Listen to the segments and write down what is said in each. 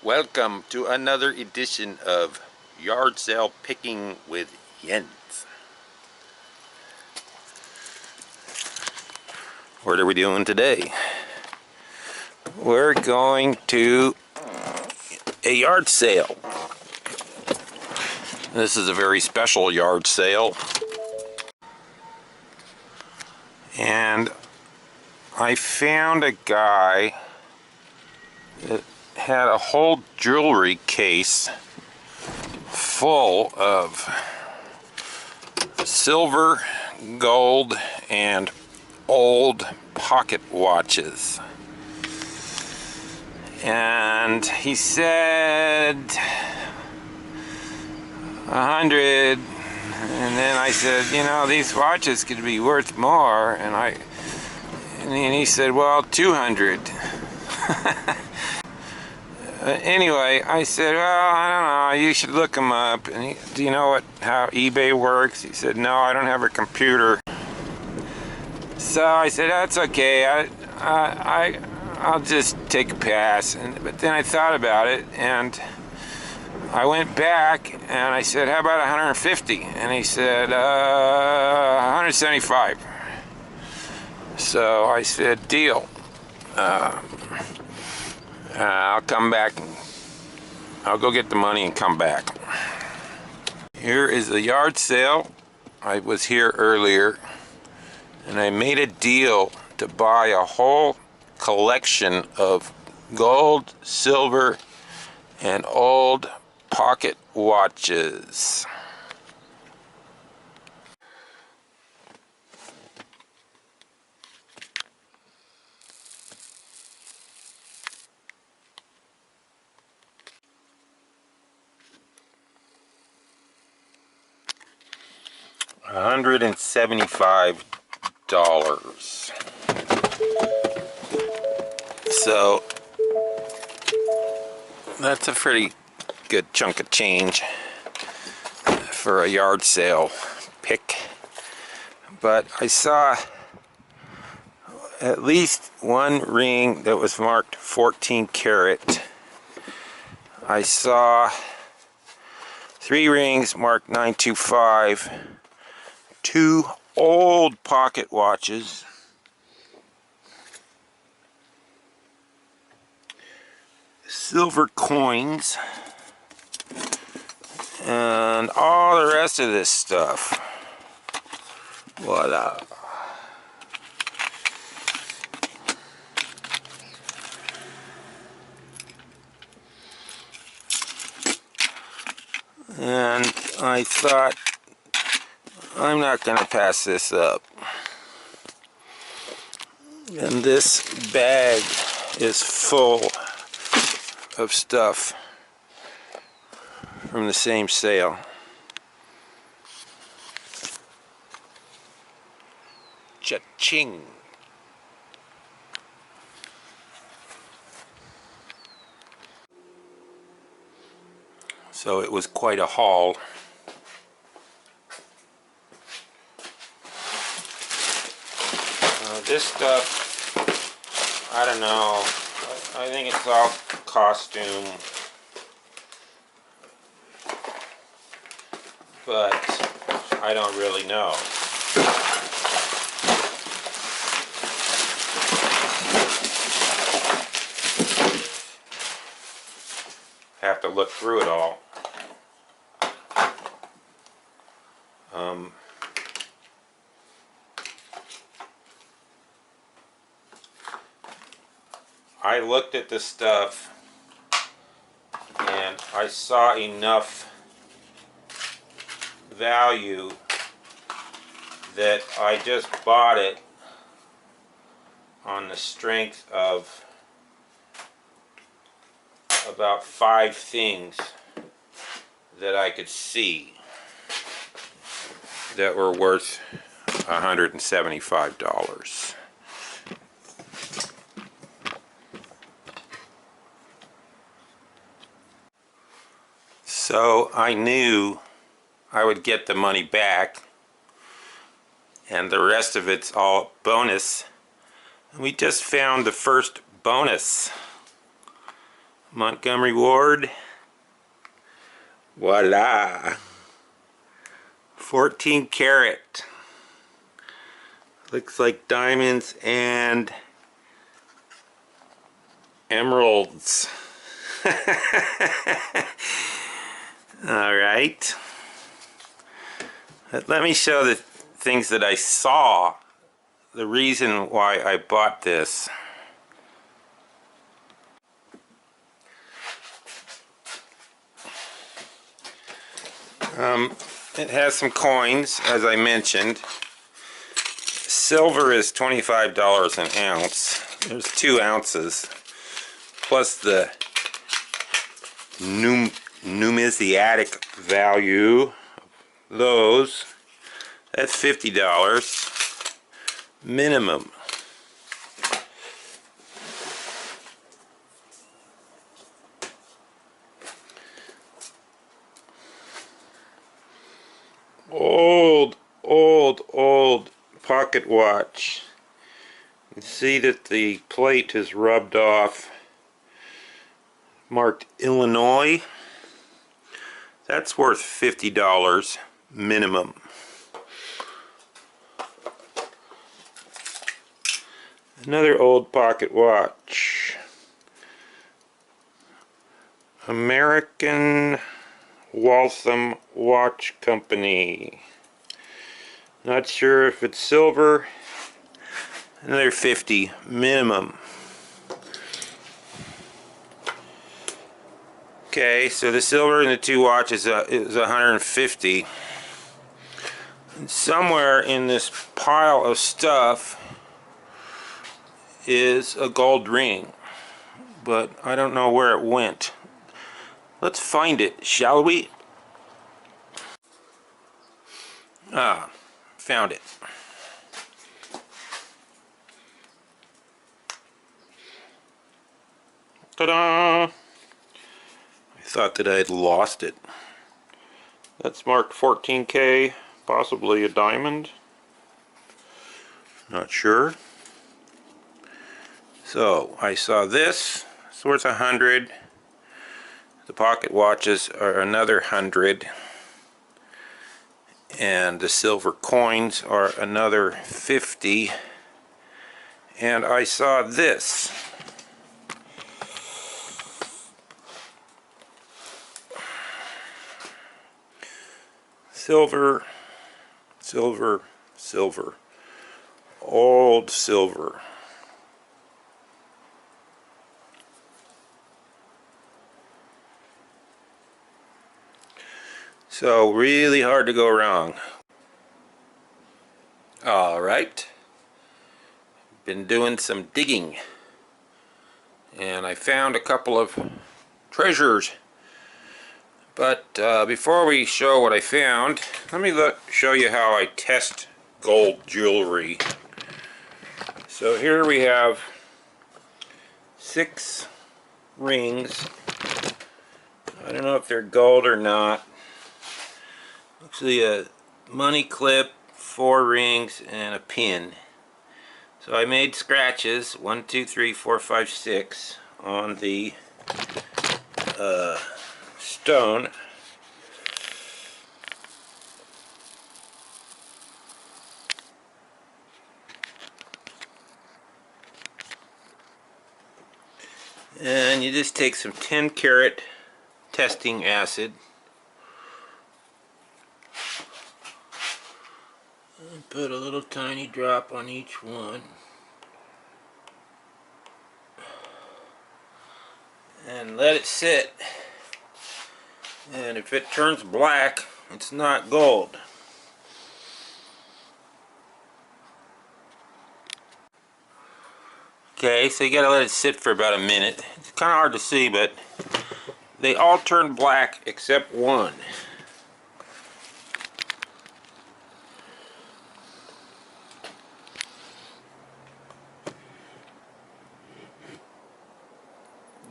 Welcome to another edition of Yard Sale Picking with Jens. What are we doing today? We're going to a yard sale. This is a very special yard sale. And I found a guy that had a whole jewelry case full of silver, gold, and old pocket watches. And he said 100, and then I said, you know, these watches could be worth more, and he said, well, 200. Anyway, I said, well, I don't know, you should look them up. And do you know how eBay works? He said, no, I don't have a computer. So I said, that's okay, I'll just take a pass. But then I thought about it, and I went back and I said, how about 150? And he said, 175. So I said, deal. I'll come back and I'll go get the money and come back. Here is the yard sale. I was here earlier and I made a deal to buy a whole collection of gold, silver, and old pocket watches. $175. So that's a pretty good chunk of change for a yard sale pick. But I saw at least one ring that was marked 14 karat. I saw 3 rings marked 925, 2 old pocket watches, silver coins, and all the rest of this stuff. Voila. And I thought, I'm not going to pass this up. And this bag is full of stuff from the same sale. Cha-ching! So it was quite a haul. This stuff, I don't know. I think it's all costume. But I don't really know. Have to look through it all. I looked at this stuff and I saw enough value that I just bought it on the strength of about 5 things that I could see that were worth $175. So I knew I would get the money back, and the rest of it's all bonus. And we just found the first bonus Montgomery Ward. Voila. 14 karat. Looks like diamonds and emeralds. Alright. Let me show the things that I saw. The reason why I bought this. It has some coins, as I mentioned. Silver is $25 an ounce. There's 2 ounces. Plus the numismatic value of those. That's $50 minimum. Old pocket watch. You can see that the plate is rubbed off. Marked Illinois. That's worth $50 minimum. Another old pocket watch. American Waltham Watch Company. Not sure if it's silver. Another $50 minimum. Okay, so the silver in the 2 watches is $150. And somewhere in this pile of stuff is a gold ring, but I don't know where it went. Let's find it, shall we? Ah, found it. Ta-da! I thought that I had lost it. That's marked 14K, possibly a diamond. Not sure. So I saw this. It's worth 100. The pocket watches are another 100. And the silver coins are another 50. And I saw this. Silver, silver, silver. Old silver. So really hard to go wrong. Alright. Been doing some digging. And I found a couple of treasures. But before we show what I found, let me show you how I test gold jewelry. So here we have 6 rings. I don't know if they're gold or not. Actually a money clip, 4 rings, and a pin. So I made scratches 1, 2, 3, 4, 5, 6 on the stone. And you just take some 10 karat testing acid and put a little tiny drop on each one. And let it sit. And if it turns black, it's not gold. Okay, so you gotta let it sit for about a minute. It's kind of hard to see, but they all turn black except one.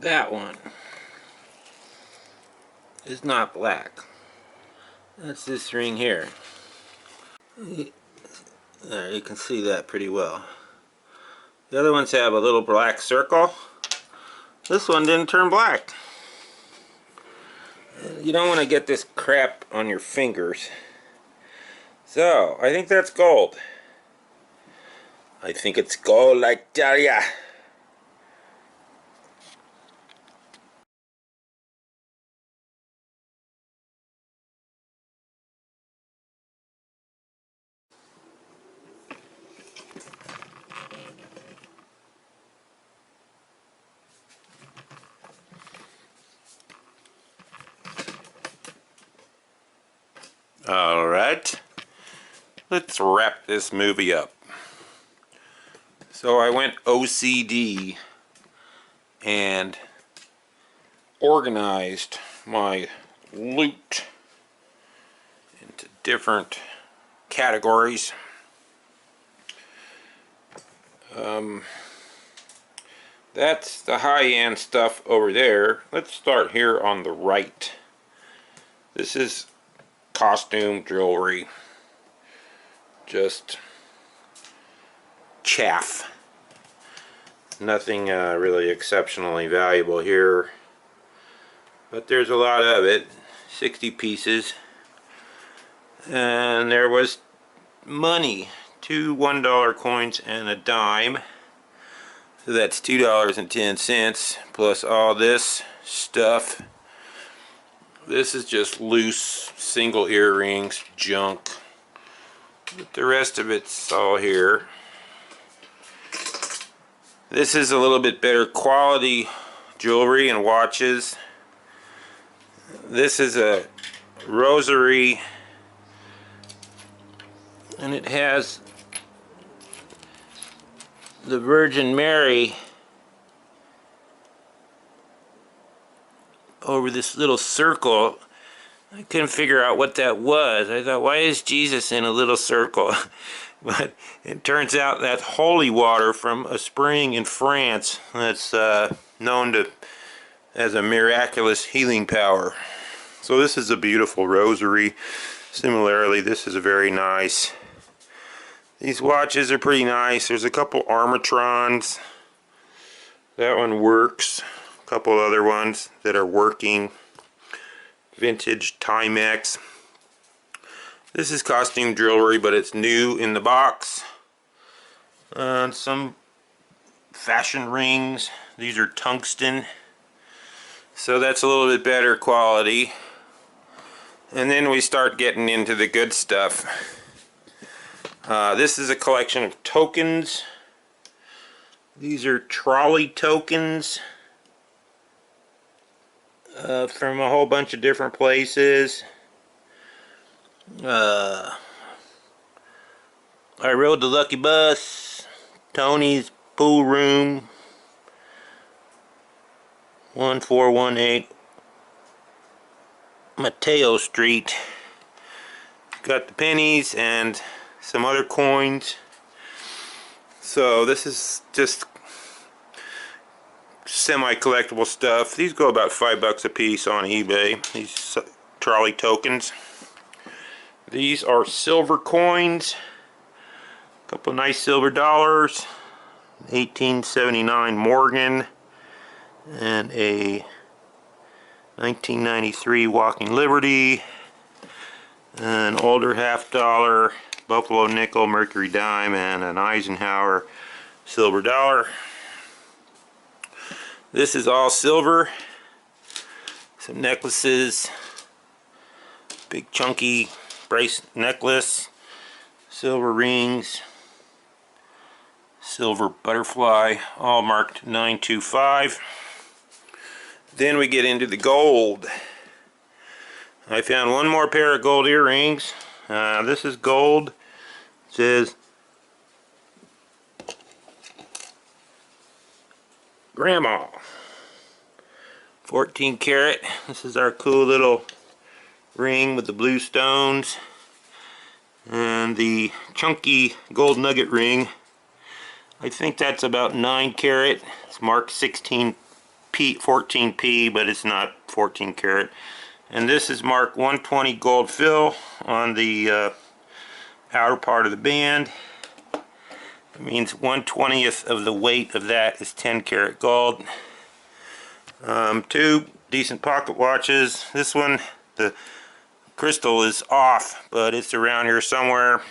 That one is not black. That's this ring here. There, you can see that pretty well. The other ones have a little black circle. This one didn't turn black. You don't want to get this crap on your fingers. So, I think that's gold. I think it's gold, I tell ya. Alright, let's wrap this movie up. So I went OCD and organized my loot into different categories. That's the high-end stuff over there. Let's start here on the right. This is costume jewelry. Just chaff. Nothing really exceptionally valuable here, but there's a lot of it. 60 pieces, and there was money, 2 $1 coins and a dime, so that's $2.10 plus all this stuff. This is just loose single earrings, junk, but the rest of it's all here. This is a little bit better quality jewelry and watches. This is a rosary, and it has the Virgin Mary over this little circle. I couldn't figure out what that was. I thought, why is Jesus in a little circle? But it turns out that's holy water from a spring in France that's known as a miraculous healing power. So this is a beautiful rosary. Similarly, this is a very nice. These watches are pretty nice. There's a couple Armatrons. That one works. A couple other ones that are working. Vintage Timex. This is costume jewelry, but it's new in the box. Some fashion rings. These are tungsten, so that's a little bit better quality. And then we start getting into the good stuff. This is a collection of tokens. These are trolley tokens from a whole bunch of different places. I rode the Lucky Bus, Tony's Pool Room, 1418 Mateo Street. Got the pennies and some other coins. So this is just semi-collectible stuff. These go about $5 a piece on eBay, these trolley tokens. These are silver coins. A couple nice silver dollars. 1879 Morgan and a 1993 Walking Liberty. An older half-dollar Buffalo nickel, Mercury dime, and an Eisenhower silver dollar. This is all silver. Some necklaces. Big chunky brace necklace, silver rings, silver butterfly, all marked 925. Then we get into the gold. I found one more pair of gold earrings. This is gold. It says Grandma. 14 karat. This is our cool little ring with the blue stones, and the chunky gold nugget ring. I think that's about 9 karat. It's marked 16P, 14P, but it's not 14 karat. And this is marked 120 gold fill on the outer part of the band. It means 1/20th of the weight of that is 10 karat gold. Two decent pocket watches. This one, the crystal is off, but it's around here somewhere.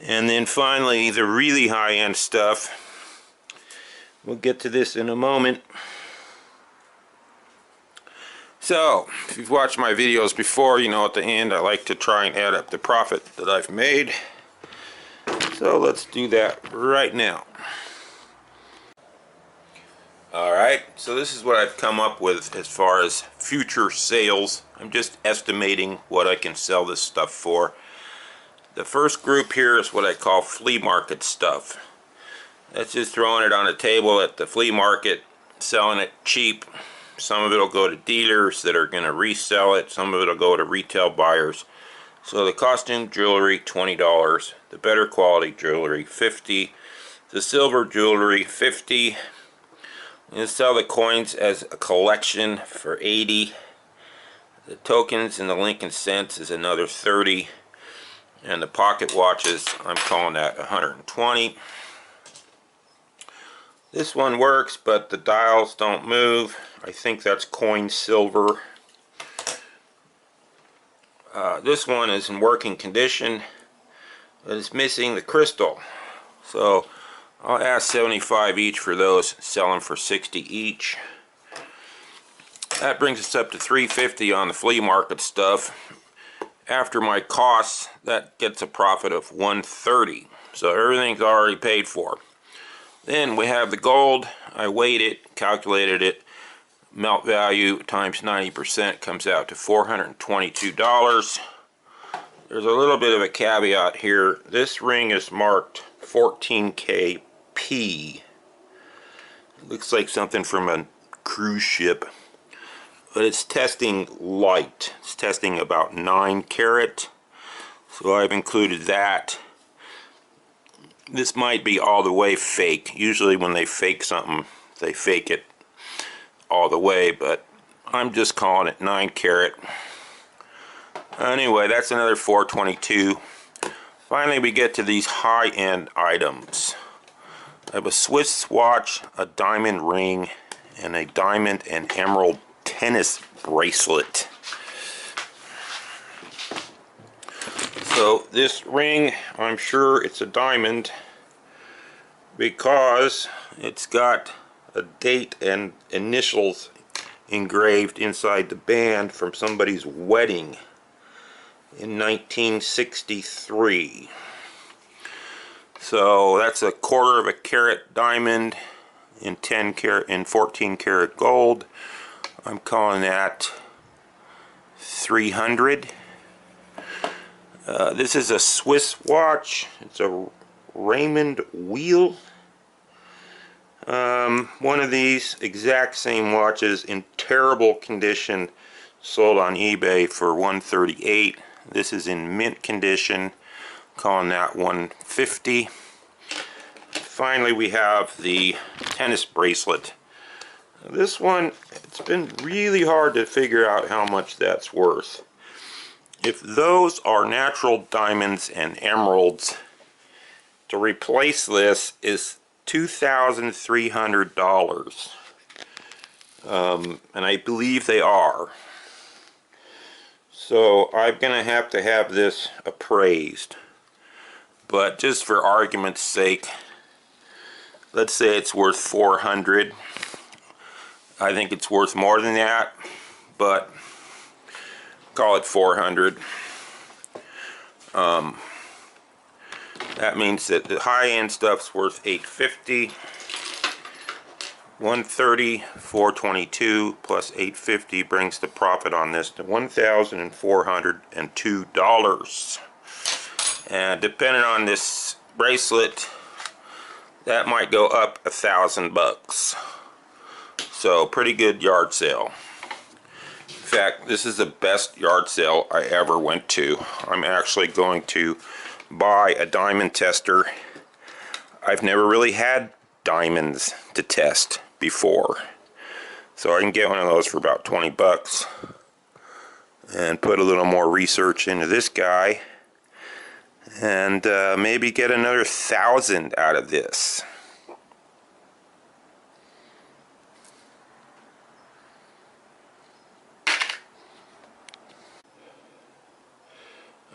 And then finally, the really high-end stuff. We'll get to this in a moment. So, if you've watched my videos before, you know at the end I like to try and add up the profit that I've made. So let's do that right now. Alright, so this is what I've come up with as far as future sales. I'm just estimating what I can sell this stuff for. The first group here is what I call flea market stuff. That's just throwing it on a table at the flea market, selling it cheap. Some of it will go to dealers that are going to resell it. Some of it will go to retail buyers. So the costume jewelry, $20. The better quality jewelry, $50. The silver jewelry, $50. You sell the coins as a collection for $80. The tokens and the Lincoln cents is another $30. And the pocket watches, I'm calling that $120. This one works, but the dials don't move. I think that's coin silver. This one is in working condition, but it's missing the crystal. So I'll ask $75 each for those, sell them for $60 each. That brings us up to $350 on the flea market stuff. After my costs, that gets a profit of $130. So everything's already paid for. Then we have the gold. I weighed it, calculated it. Melt value times 90% comes out to $422. There's a little bit of a caveat here. This ring is marked 14KP. Looks like something from a cruise ship. But it's testing light. It's testing about 9 carat. So I've included that. This might be all the way fake. Usually when they fake something, they fake it all the way, but I'm just calling it 9 carat. Anyway, that's another $422. Finally, we get to these high-end items. I have a Swiss watch, a diamond ring, and a diamond and emerald tennis bracelet. So this ring, I'm sure it's a diamond because it's got a date and initials engraved inside the band from somebody's wedding in 1963. So that's a 1/4 of a carat diamond in 10 carat and 14 karat gold. I'm calling that $300. This is a Swiss watch. It's a Raymond wheel. One of these exact same watches in terrible condition sold on eBay for $138. This is in mint condition, calling that $150. Finally, we have the tennis bracelet. This one, it's been really hard to figure out how much that's worth. If those are natural diamonds and emeralds, to replace this is $2,300. And I believe they are. So I'm going to have this appraised. But just for argument's sake, let's say it's worth $400. I think it's worth more than that, but call it $400. That means that the high-end stuff's worth $850. $130, $422 plus $850 brings the profit on this to $1,402. And depending on this bracelet, that might go up $1,000. So pretty good yard sale. In fact, this is the best yard sale I ever went to. I'm actually going to buy a diamond tester. I've never really had diamonds to test before, so I can get one of those for about 20 bucks and put a little more research into this guy and maybe get another 1,000 out of this.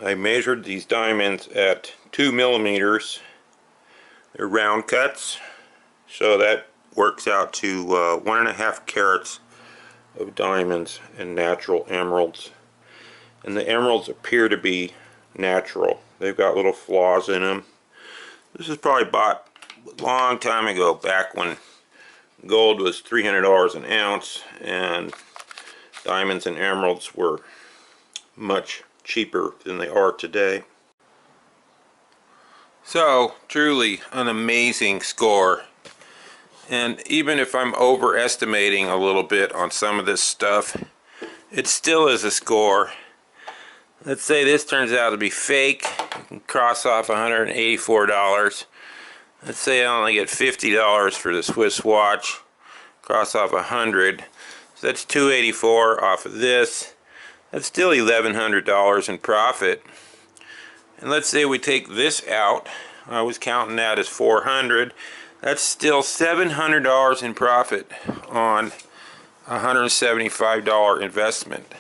I measured these diamonds at 2 millimeters. They're round cuts, so that works out to 1.5 carats of diamonds and natural emeralds. And the emeralds appear to be natural. They've got little flaws in them. This is probably bought a long time ago, back when gold was $300 an ounce and diamonds and emeralds were much cheaper than they are today. So, truly an amazing score. And even if I'm overestimating a little bit on some of this stuff, it still is a score. Let's say this turns out to be fake. You can cross off $184. Let's say I only get $50 for the Swiss watch. Cross off 100. So that's $284 off of this. That's still $1,100 in profit. And let's say we take this out. I was counting that as $400. That's still $700 in profit on a $175 investment.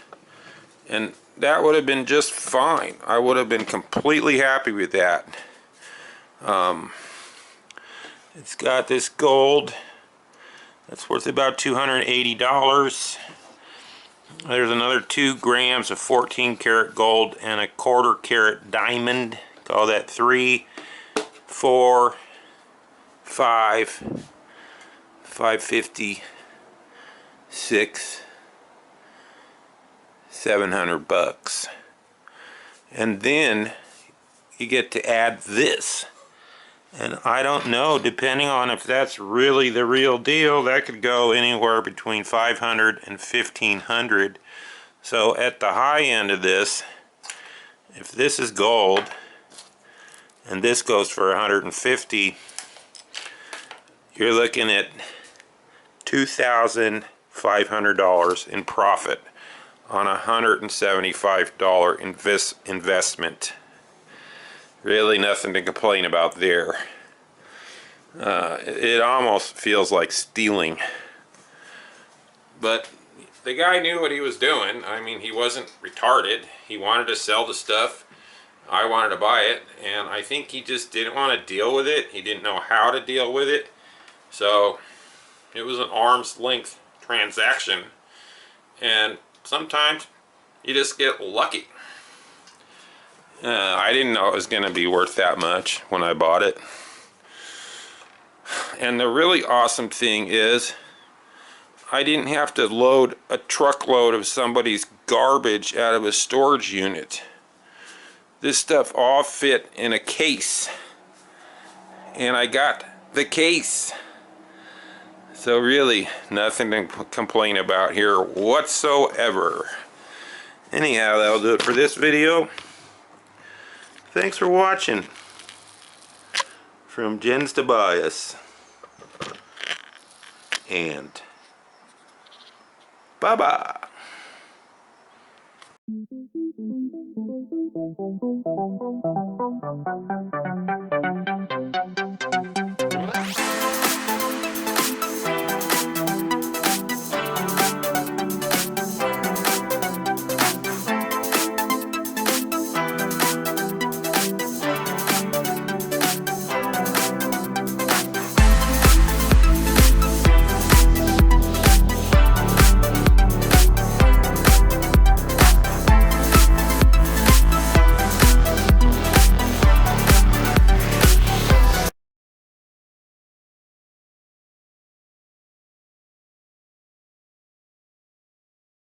And that would have been just fine. I would have been completely happy with that. It's got this gold that's worth about $280. There's another 2 grams of 14 karat gold and a 1/4 carat diamond. Call that 3, 4, 5, 550, 6, $700. And then you get to add this. And I don't know, depending on if that's really the real deal, that could go anywhere between $500 and $1,500. So at the high end of this, if this is gold and this goes for $150, you're looking at $2,500 in profit on a $175 investment. Really nothing to complain about there. It almost feels like stealing. But the guy knew what he was doing. I mean, he wasn't retarded. He wanted to sell the stuff. I wanted to buy it. And I think he just didn't want to deal with it. He didn't know how to deal with it. So it was an arm's length transaction. And sometimes you just get lucky. I didn't know it was going to be worth that much when I bought it. And the really awesome thing is I didn't have to load a truckload of somebody's garbage out of a storage unit. This stuff all fit in a case. And I got the case. So really nothing to complain about here whatsoever. Anyhow, that'll do it for this video. Thanks for watching. From Jens Tobias. And bye-bye.